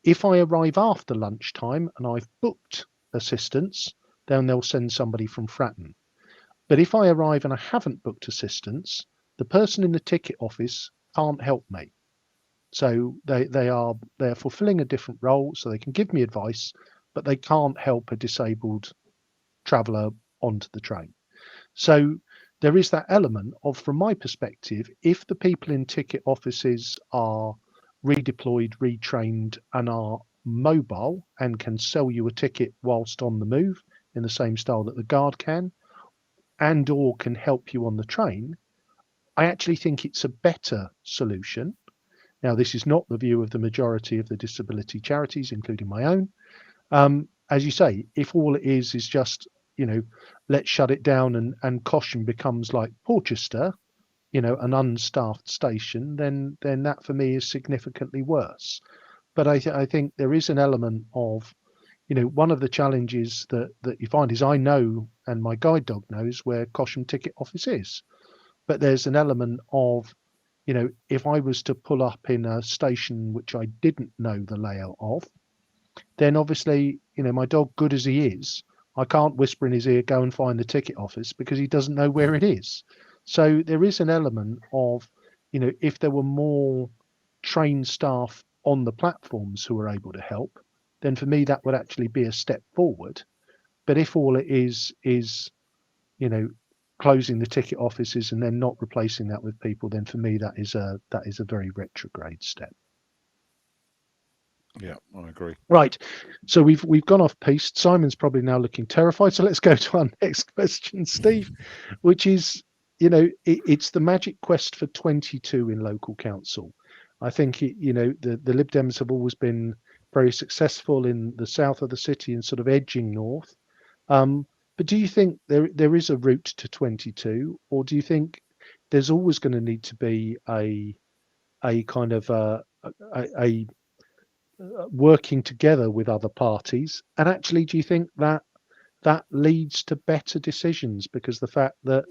If I arrive after lunchtime and I've booked assistance, then they'll send somebody from Fratton. But if I arrive and I haven't booked assistance, the person in the ticket office can't help me. So they are fulfilling a different role, so they can give me advice, but they can't help a disabled traveller onto the train. So there is that element of, from my perspective, if the people in ticket offices are redeployed, retrained, and are mobile and can sell you a ticket whilst on the move in the same style that the guard can, and or can help you on the train, I actually think it's a better solution. Now, this is not the view of the majority of the disability charities, including my own. As you say, if all it is just, let's shut it down and Caution becomes like Porchester, an unstaffed station, then that for me is significantly worse. But I think there is an element of, one of the challenges that you find is I know, and my guide dog knows, where Caution ticket office is. But there's an element of, if I was to pull up in a station which I didn't know the layout of, then obviously, my dog, good as he is, I can't whisper in his ear, go and find the ticket office, because he doesn't know where it is. So there is an element of, if there were more trained staff on the platforms who are able to help, then for me that would actually be a step forward. But if all it is, closing the ticket offices and then not replacing that with people, then for me that is a very retrograde step. Yeah, I agree. Right, so we've gone off piste. Simon's probably now looking terrified. So let's go to our next question, Steve, which is, it's the magic quest for 22 in local council. I think the Lib Dems have always been very successful in the south of the city and sort of edging north. But do you think there is a route to 22, or do you think there's always going to need to be a kind of a working together with other parties? And actually, do you think that leads to better decisions, because the fact that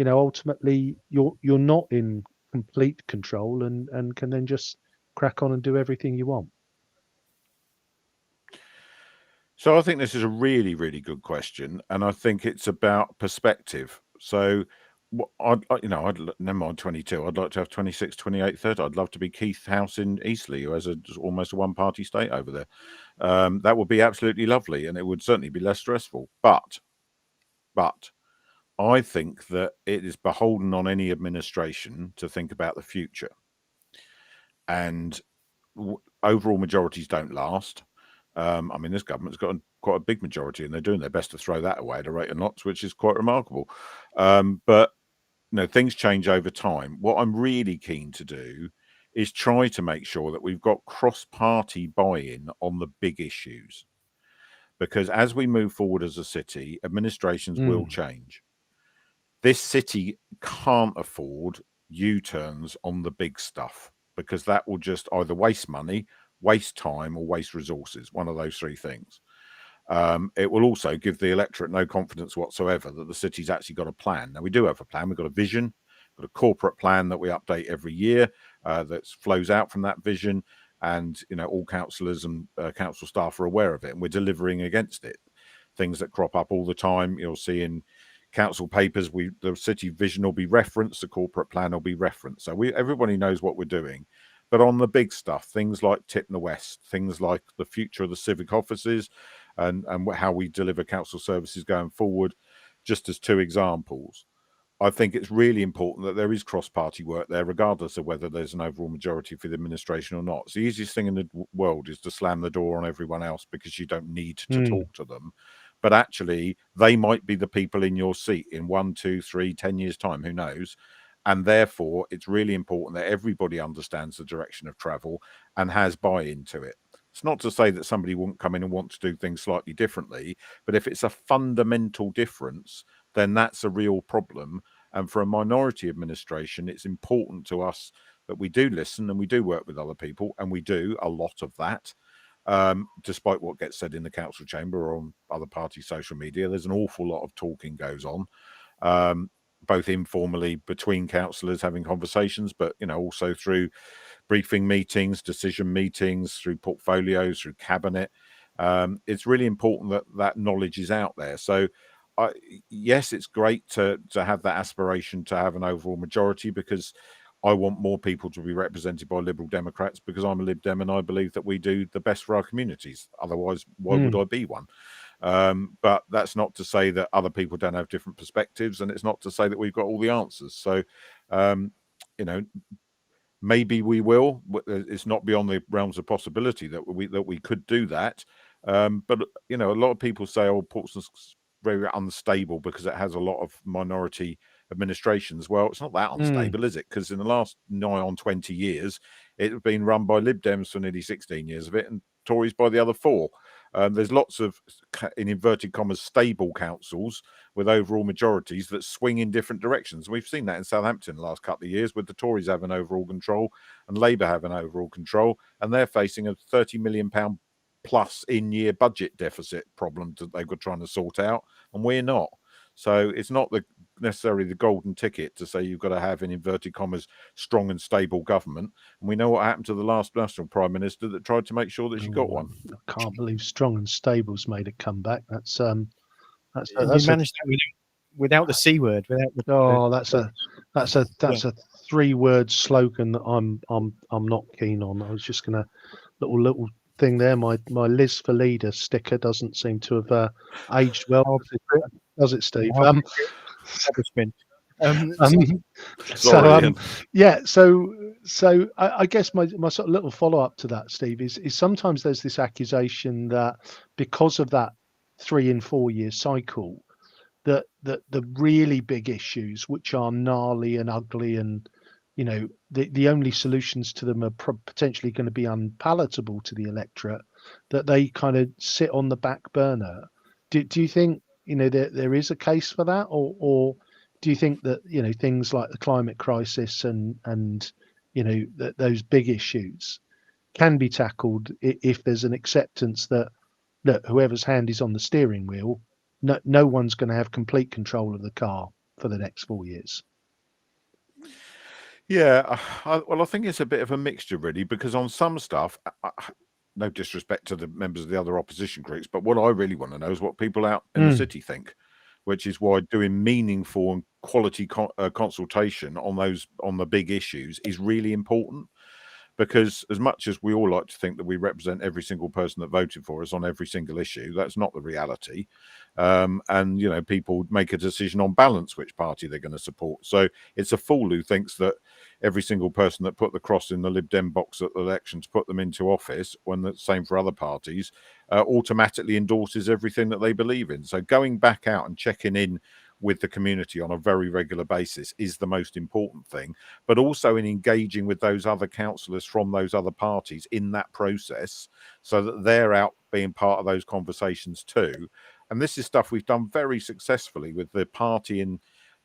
ultimately you're not in complete control and can then just crack on and do everything you want? So I think this is a really, really good question, and I think it's about perspective. So, I'd never mind 22. I'd like to have 26, 28, 30. I'd love to be Keith House in Eastleigh, who has almost a one-party state over there. That would be absolutely lovely, and it would certainly be less stressful. But I think that it is beholden on any administration to think about the future, and overall majorities don't last. I mean, this government's got quite a big majority, and they're doing their best to throw that away at a rate of knots, which is quite remarkable. But things change over time. What I'm really keen to do is try to make sure that we've got cross-party buy-in on the big issues, because as we move forward as a city, administrations will change. This city can't afford U-turns on the big stuff, because that will just either waste money, waste time, or waste resources. One of those three things. It will also give the electorate no confidence whatsoever that the city's actually got a plan. Now, we do have a plan. We've got a vision, got a corporate plan that we update every year that flows out from that vision. And, all councillors and council staff are aware of it, and we're delivering against it. Things that crop up all the time, you'll see in council papers, the city vision will be referenced, the corporate plan will be referenced. So everybody knows what we're doing. But on the big stuff, things like Tip in the West, things like the future of the civic offices and how we deliver council services going forward, just as two examples, I think it's really important that there is cross-party work there, regardless of whether there's an overall majority for the administration or not. It's the easiest thing in the world is to slam the door on everyone else because you don't need to talk to them. But actually, they might be the people in your seat in 1, 2, 3, 10 years' time, who knows? And therefore, it's really important that everybody understands the direction of travel and has buy-in to it. It's not to say that somebody won't come in and want to do things slightly differently, but if it's a fundamental difference, then that's a real problem. And for a minority administration, it's important to us that we do listen and we do work with other people, and we do a lot of that. Despite what gets said in the council chamber or on other party social media, there's an awful lot of talking goes on, both informally between councillors having conversations, but also through briefing meetings, decision meetings, through portfolios, through cabinet. It's really important that that knowledge is out there. So yes, it's great to have that aspiration to have an overall majority, because I want more people to be represented by Liberal Democrats, because I'm a Lib Dem and I believe that we do the best for our communities. Otherwise, why would I be one? But that's not to say that other people don't have different perspectives, and it's not to say that we've got all the answers. So, Maybe we will. It's not beyond the realms of possibility that we could do that. But a lot of people say, "Oh, Portsmouth's very unstable because it has a lot of minority administrations." Well, it's not that unstable, is it? Because in the last nigh on 20 years, it's been run by Lib Dems for nearly 16 years of it, and Tories by the other 4. There's lots of, in inverted commas, stable councils with overall majorities that swing in different directions. We've seen that in Southampton the last couple of years, with the Tories having overall control and Labour having overall control, and they're facing a £30 million plus in-year budget deficit problem that they were trying to sort out, and we're not. So it's not necessarily the golden ticket to say you've got to have, in inverted commas, strong and stable government. And we know what happened to the last National Prime Minister that tried to make sure that she got one. I can't believe strong and stable's made a comeback. That's you managed that without the C word. That's a 3-word slogan that I'm not keen on. I was just gonna little thing there. My Liz for Leader sticker doesn't seem to have aged well, does it, Steve? So I guess my sort of little follow up to that, Steve, is sometimes there's this accusation that because of that 3 and 4 year cycle, that the really big issues, which are gnarly and ugly, and the only solutions to them are potentially going to be unpalatable to the electorate, that they kind of sit on the back burner. Do you think there is a case for that, or do you think that things like the climate crisis and those big issues can be tackled if there's an acceptance that whoever's hand is on the steering wheel, no one's going to have complete control of the car for the next 4 years? Yeah, I think it's a bit of a mixture, really, because on some stuff, no disrespect to the members of the other opposition groups, but what I really want to know is what people out in the city think, which is why doing meaningful and quality consultation on the big issues is really important. Because as much as we all like to think that we represent every single person that voted for us on every single issue, that's not the reality. And people make a decision on balance which party they're going to support. So it's a fool who thinks that every single person that put the cross in the Lib Dem box at the election to put them into office, when the same for other parties, automatically endorses everything that they believe in. So going back out and checking in with the community on a very regular basis is the most important thing, but also in engaging with those other councillors from those other parties in that process, so that they're out being part of those conversations too. And this is stuff we've done very successfully with the party in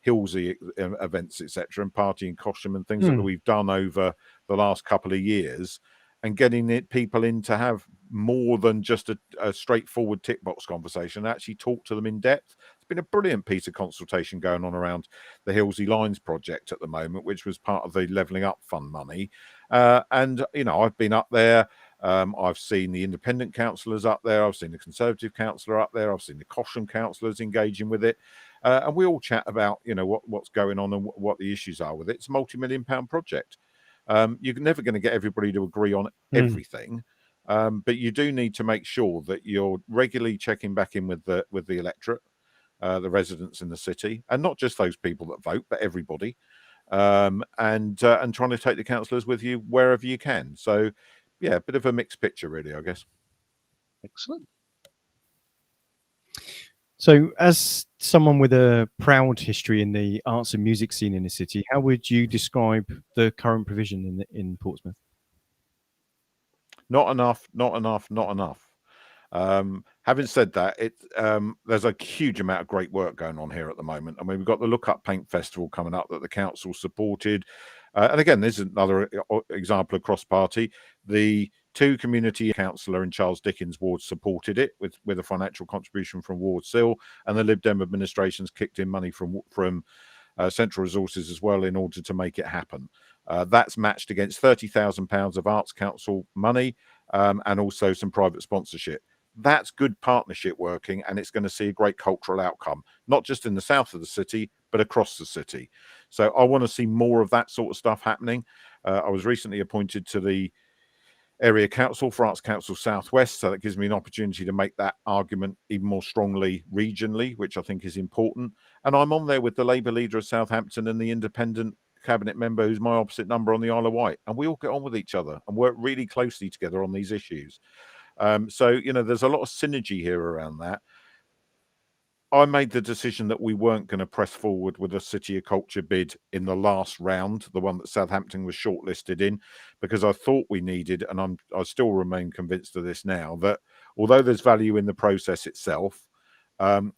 Hillsey events, etc., and party in Cosham and things that we've done over the last couple of years, and getting people in to have more than just a straightforward tick box conversation, and actually talk to them in depth. It's been a brilliant piece of consultation going on around the Hillsey Lines project at the moment, which was part of the Levelling Up Fund money. And I've been up there. I've seen the independent councillors up there. I've seen the Conservative councillor up there. I've seen the Cosham councillors engaging with it. And we all chat about, what's going on and what the issues are with it. It's a multi-million-pound project. You're never going to get everybody to agree on everything, but you do need to make sure that you're regularly checking back in with the electorate, the residents in the city, and not just those people that vote, but everybody, and trying to take the councillors with you wherever you can. So, yeah, a bit of a mixed picture, really, I guess. Excellent. So, as someone with a proud history in the arts and music scene in the city, how would you describe the current provision in Portsmouth? Not enough, not enough, not enough. Having said that, there's a huge amount of great work going on here at the moment. I mean, we've got the Look Up Paint Festival coming up that the council supported. And again, this is another example of cross-party. The 2 community councillor in Charles Dickens ward supported it with a financial contribution from Ward Sill, and the Lib Dem administrations kicked in money from Central Resources as well in order to make it happen. That's matched against £30,000 of Arts Council money, and also some private sponsorship. That's good partnership working, and it's going to see a great cultural outcome, not just in the south of the city, but across the city. So I want to see more of that sort of stuff happening. I was recently appointed to the area council for Arts Council Southwest, so that gives me an opportunity to make that argument even more strongly regionally, which I think is important. And I'm on there with the Labour leader of Southampton and the independent cabinet member who's my opposite number on the Isle of Wight, and we all get on with each other and work really closely together on these issues. So, you know, there's a lot of synergy here around that. I made the decision that we weren't going to press forward with a City of Culture bid in the last round, the one that Southampton was shortlisted in, because I thought we needed, and I still remain convinced of this now, that although there's value in the process itself,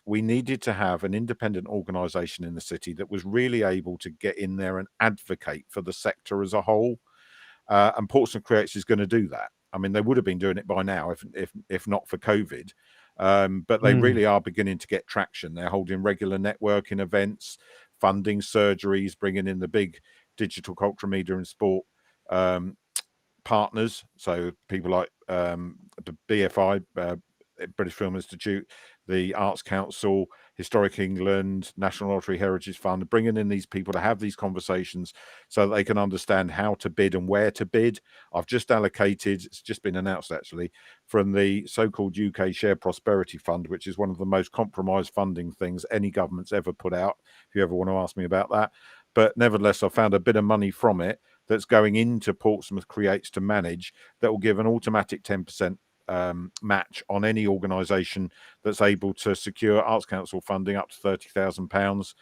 we needed to have an independent organisation in the city that was really able to get in there and advocate for the sector as a whole. And Portsmouth Creates is going to do that. I mean, they would have been doing it by now if not for COVID. But they really are beginning to get traction. They're holding regular networking events, funding surgeries, bringing in the big digital culture, media and sport partners. So people like the BFI, British Film Institute, the Arts Council, Historic England, National Lottery Heritage Fund, bringing in these people to have these conversations so that they can understand how to bid and where to bid. I've just allocated, it's just been announced actually, from the so-called UK Share Prosperity Fund, which is one of the most compromised funding things any government's ever put out, if you ever want to ask me about that. But nevertheless, I found a bit of money from it that's going into Portsmouth Creates to manage that will give an automatic 10% match on any organisation that's able to secure Arts Council funding up to £30,000.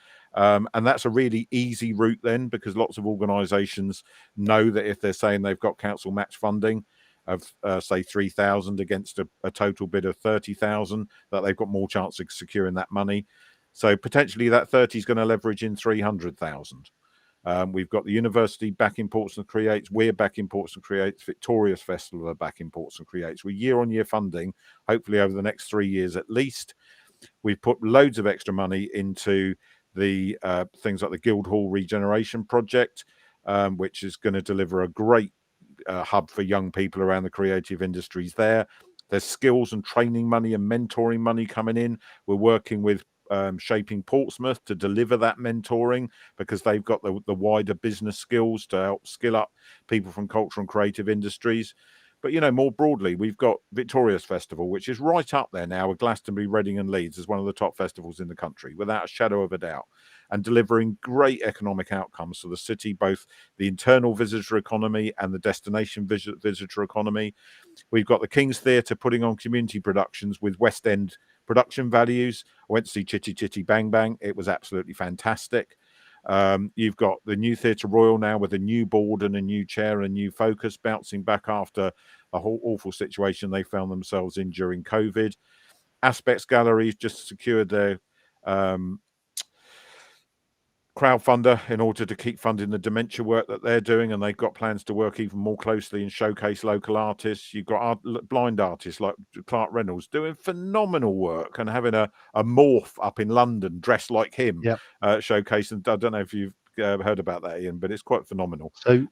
And that's a really easy route then, because lots of organisations know that if they're saying they've got council match funding of say 3,000 against a total bid of 30,000, that they've got more chance of securing that money. So potentially that 30 is going to leverage in 300,000. We've got the university back in Portsmouth Creates. We're back in Portsmouth Creates. Victorious Festival are back in Portsmouth Creates. We're year-on-year funding, hopefully over the next 3 years at least. We've put loads of extra money into the things like the Guildhall Regeneration Project, which is going to deliver a great hub for young people around the creative industries there. There's skills and training money and mentoring money coming in. We're working with Shaping Portsmouth to deliver that mentoring, because they've got the wider business skills to help skill up people from cultural and creative industries. But, you know, more broadly, we've got Victorious Festival, which is right up there now with Glastonbury, Reading and Leeds as one of the top festivals in the country, without a shadow of a doubt, and delivering great economic outcomes for the city, both the internal visitor economy and the destination visitor economy. We've got the King's Theatre putting on community productions with West End production values. I went to see Chitty Chitty Bang Bang. It was absolutely fantastic. You've got the new Theatre Royal now with a new board and a new chair and a new focus, bouncing back after a whole awful situation they found themselves in during COVID. Aspects Galleries just secured their crowdfunder in order to keep funding the dementia work that they're doing, and they've got plans to work even more closely and showcase local artists. You've got blind artists like Clark Reynolds doing phenomenal work and having a morph up in London dressed like him, showcasing. I don't know if you've heard about that, Ian, but it's quite phenomenal. So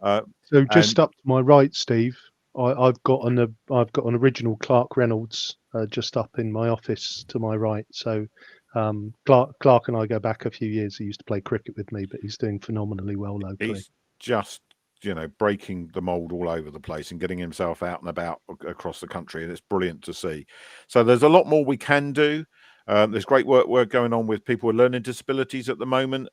just up to my right, Steve, I've got an original Clark Reynolds just up in my office to my right. So Clark and I go back a few years. He used to play cricket with me, but he's doing phenomenally well locally. He's just, you know, breaking the mold all over the place and getting himself out and about across the country, and it's brilliant to see. So there's a lot more we can do. There's great work going on with people with learning disabilities at the moment,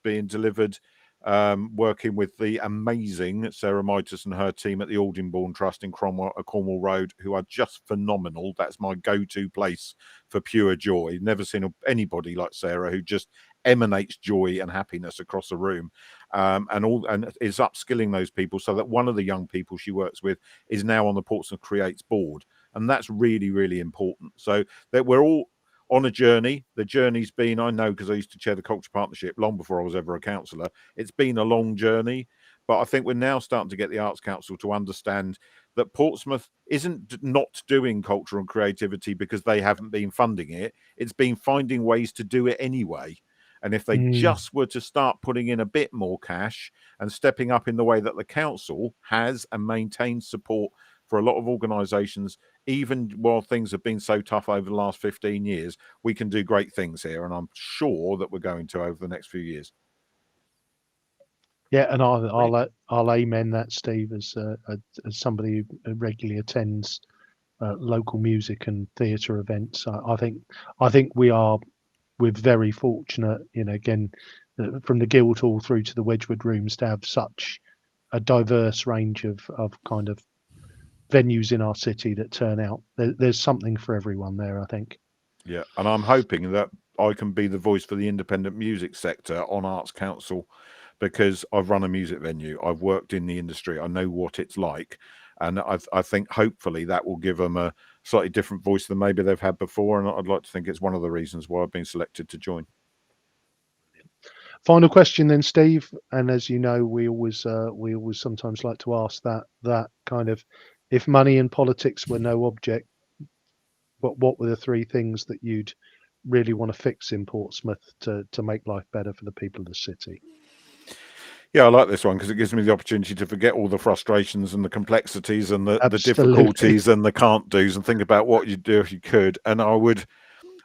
being delivered, working with the amazing Sarah Mitas and her team at the Aldingbourne Trust in Cornwall Road, who are just phenomenal. That's my go-to place for pure joy. Never seen anybody like Sarah, who just emanates joy and happiness across the room, and is upskilling those people so that one of the young people she works with is now on the Portsmouth Creates board, and that's really, really important. So that we're all on a journey. The journey's been, I know because I used to chair the Culture Partnership long before I was ever a councillor, it's been a long journey, but I think we're now starting to get the Arts Council to understand that Portsmouth isn't not doing culture and creativity because they haven't been funding it. It's been finding ways to do it anyway. And if they just were to start putting in a bit more cash and stepping up in the way that the council has and maintains support for a lot of organisations, even while things have been so tough over the last 15 years, we can do great things here. And I'm sure that we're going to over the next few years. Yeah, and I'll amen that, Steve, as somebody who regularly attends local music and theatre events. I think we are we're very fortunate, again, from the Guildhall through to the Wedgwood Rooms, to have such a diverse range of kind of venues in our city that turn out. There's something for everyone there, I think. Yeah, and I'm hoping that I can be the voice for the independent music sector on Arts Council, because I've run a music venue, I've worked in the industry, I know what it's like, and I think hopefully that will give them a slightly different voice than maybe they've had before, and I'd like to think it's one of the reasons why I've been selected to join. Final question then, Steve, and as you know, we always sometimes like to ask that kind of, if money and politics were no object, what were the three things that you'd really want to fix in Portsmouth to make life better for the people of the city? Yeah, I like this one because it gives me the opportunity to forget all the frustrations and the complexities and the Absolutely. difficulties and the can't do's, and think about what you'd do if you could. And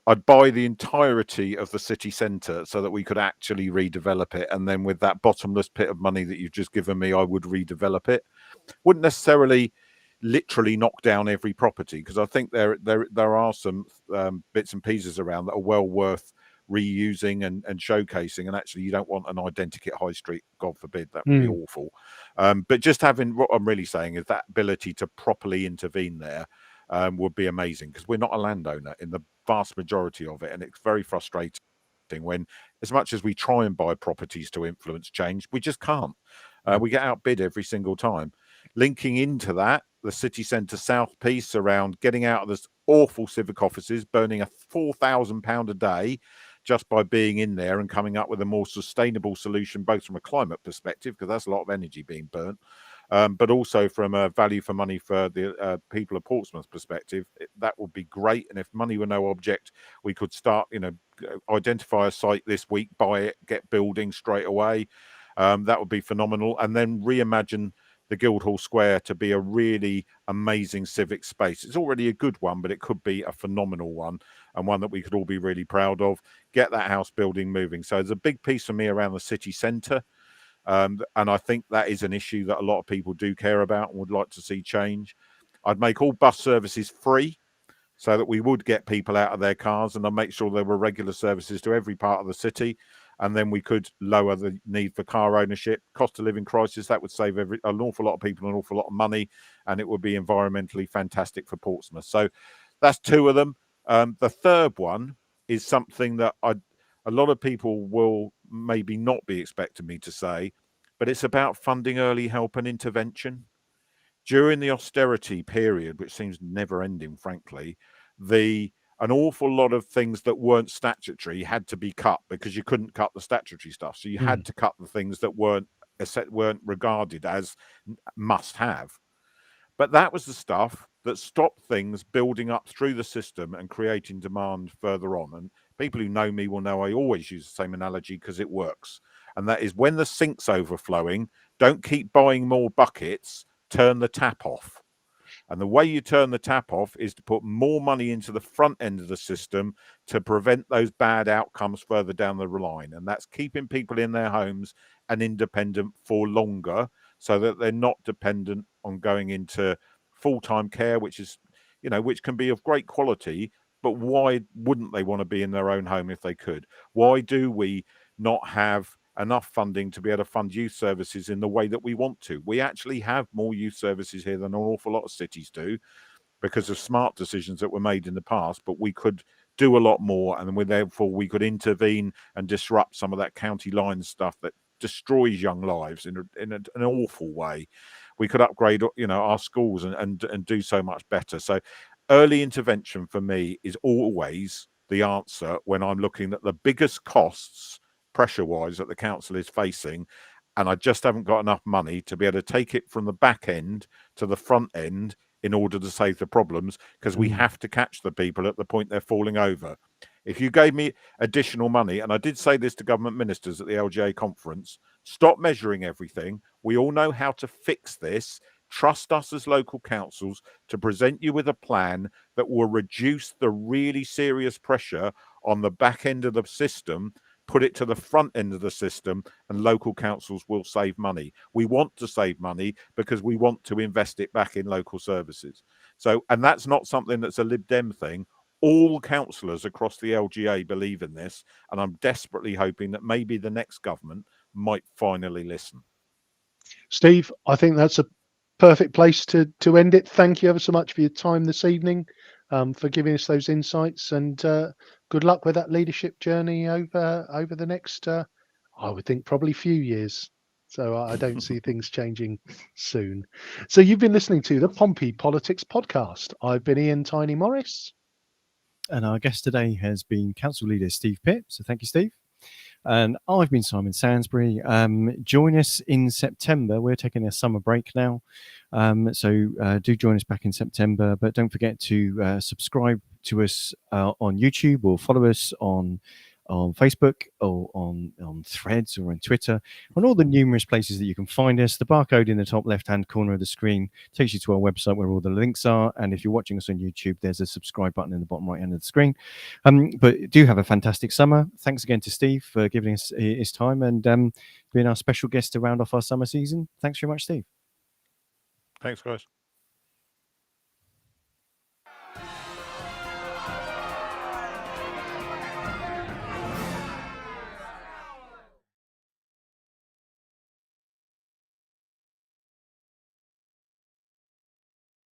I'd buy the entirety of the city centre so that we could actually redevelop it. And then with that bottomless pit of money that you've just given me, I would redevelop it. Wouldn't necessarily literally knock down every property, because I think there are some bits and pieces around that are well worth reusing and showcasing. And actually, you don't want an identikit high street, God forbid, that would be awful. But just having, what I'm really saying is that ability to properly intervene there would be amazing, because we're not a landowner in the vast majority of it, and it's very frustrating when, as much as we try and buy properties to influence change, we just can't. We get outbid every single time. Linking into that, the city centre south piece around getting out of this awful civic offices, burning a £4,000 a day just by being in there, and coming up with a more sustainable solution, both from a climate perspective, because that's a lot of energy being burnt, but also from a value for money for the people of Portsmouth perspective. That would be great. And if money were no object, we could start, identify a site this week, buy it, get building straight away. That would be phenomenal. And then reimagine the Guildhall Square to be a really amazing civic space. It's already a good one, but it could be a phenomenal one, and one that we could all be really proud of. Get that house building moving. So there's a big piece for me around the city centre. And I think that is an issue that a lot of people do care about and would like to see change. I'd make all bus services free, so that we would get people out of their cars, and I'd make sure there were regular services to every part of the city. And then we could lower the need for car ownership. Cost of living crisis, that would save an awful lot of people an awful lot of money, and it would be environmentally fantastic for Portsmouth. So that's two of them. The third one is something that a lot of people will maybe not be expecting me to say, but it's about funding early help and intervention. During the austerity period, which seems never ending, frankly, an awful lot of things that weren't statutory had to be cut, because you couldn't cut the statutory stuff. So you had to cut the things that weren't regarded as must have. But that was the stuff that stopped things building up through the system and creating demand further on. And people who know me will know I always use the same analogy, because it works. And that is, when the sink's overflowing, don't keep buying more buckets, turn the tap off. And the way you turn the tap off is to put more money into the front end of the system to prevent those bad outcomes further down the line. And that's keeping people in their homes and independent for longer, so that they're not dependent on going into full-time care, which is, which can be of great quality. But why wouldn't they want to be in their own home if they could? Why do we not have enough funding to be able to fund youth services in the way that we want to? We actually have more youth services here than an awful lot of cities do, because of smart decisions that were made in the past, but we could do a lot more, and therefore we could intervene and disrupt some of that county line stuff that destroys young lives in an awful way. We could upgrade, our schools and do so much better. So early intervention for me is always the answer when I'm looking at the biggest costs pressure-wise that the council is facing, and I just haven't got enough money to be able to take it from the back end to the front end in order to save the problems, because we have to catch the people at the point they're falling over. If you gave me additional money, and I did say this to government ministers at the LGA conference, stop measuring everything. We all know how to fix this. Trust us as local councils to present you with a plan that will reduce the really serious pressure on the back end of the system, put it to the front end of the system, and local councils will save money. We want to save money because we want to invest it back in local services. So, and that's not something that's a Lib Dem thing. All councillors across the LGA believe in this, and I'm desperately hoping that maybe the next government might finally listen. Steve, I think that's a perfect place to end it. Thank you ever so much for your time this evening, for giving us those insights, and good luck with that leadership journey over the next, I would think, probably few years. So I don't see things changing soon. So you've been listening to the Pompey Politics Podcast. I've been Ian Tiny Morris. And our guest today has been Council Leader Steve Pitt. So thank you, Steve. And I've been Simon Sansbury. Join us in September. We're taking a summer break now. So do join us back in September. But don't forget to subscribe to us on YouTube, or follow us on Facebook, or on Threads, or on Twitter, on all the numerous places that you can find us. The barcode in the top left-hand corner of the screen takes you to our website where all the links are. And if you're watching us on YouTube, there's a subscribe button in the bottom right-hand of the screen. But do have a fantastic summer. Thanks again to Steve for giving us his time and being our special guest to round off our summer season. Thanks very much, Steve. Thanks, guys.